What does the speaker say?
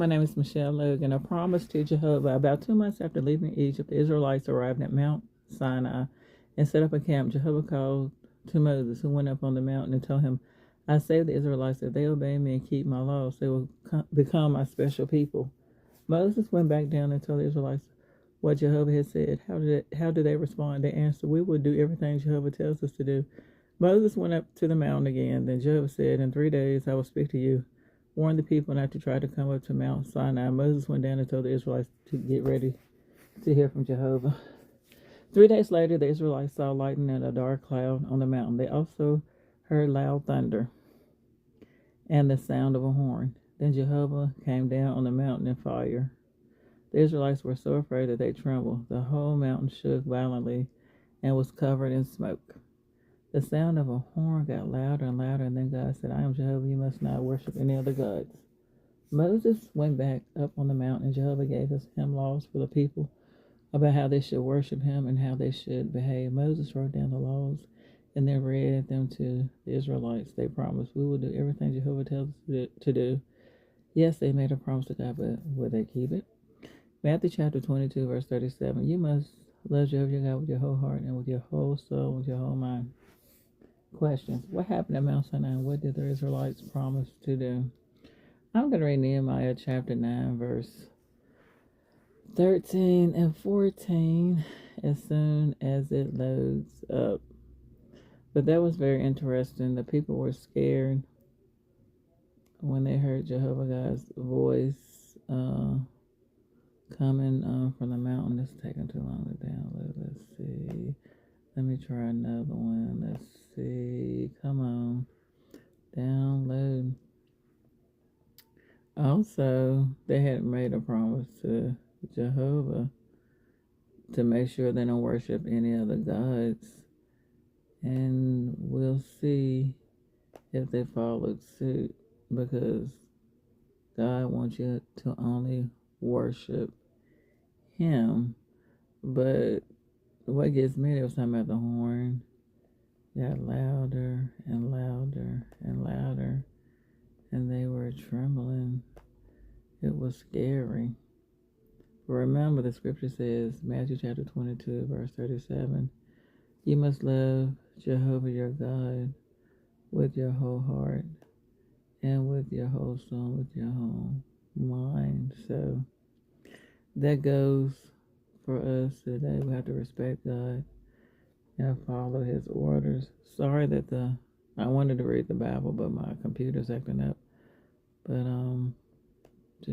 my name is Michelle Logan. A promise to Jehovah. About 2 months after leaving Egypt, the Israelites arrived at Mount Sinai and set up a camp. Jehovah called to Moses, who went up on the mountain, and told him, I saved the Israelites. If they obey me and keep my laws, they will become my special people. Moses went back down and told the Israelites what Jehovah had said. How did they respond? They answered, we will do everything Jehovah tells us to do. Moses went up to the mountain again. Then Jehovah said, in 3 days I will speak to you. Warn the people not to try to come up to Mount Sinai. Moses went down and told the Israelites to get ready to hear from Jehovah. 3 days later, the Israelites saw lightning and a dark cloud on the mountain. They also heard loud thunder and the sound of a horn. Then Jehovah came down on the mountain in fire. The Israelites were so afraid that they trembled. The whole mountain shook violently and was covered in smoke. The sound of a horn got louder and louder, and then God said, I am Jehovah, you must not worship any other gods. Moses went back up on the mountain, and Jehovah gave him laws for the people about how they should worship him and how they should behave. Moses wrote down the laws and then read them to the Israelites. They promised, we will do everything Jehovah tells us to do. Yes, they made a promise to God, but will they keep it? Matthew chapter 22, verse 37. You must love Jehovah your God with your whole heart and with your whole soul, with your whole mind. Questions. What happened at Mount Sinai? What did the Israelites promise to do? I'm going to read Nehemiah chapter 9, verse 13 and 14 as soon as it loads up. But that was very interesting. The people were scared when they heard Jehovah God's voice coming from the mountain. It's taking too long to download. Let's see. Let me try another one. Let's see. Come on. Download. Also, they had made a promise to Jehovah to make sure they don't worship any other gods. And we'll see if they followed suit, because God wants you to only worship him. But what gets me, they was talking about the horn. Got louder and louder and louder, and they were trembling. It was scary. But remember, the scripture says, Matthew chapter 22, verse 37, you must love Jehovah your God with your whole heart and with your whole soul, with your whole mind. So that goes for us today. We have to respect God and follow his orders. Sorry that I wanted to read the Bible, but my computer's acting up. But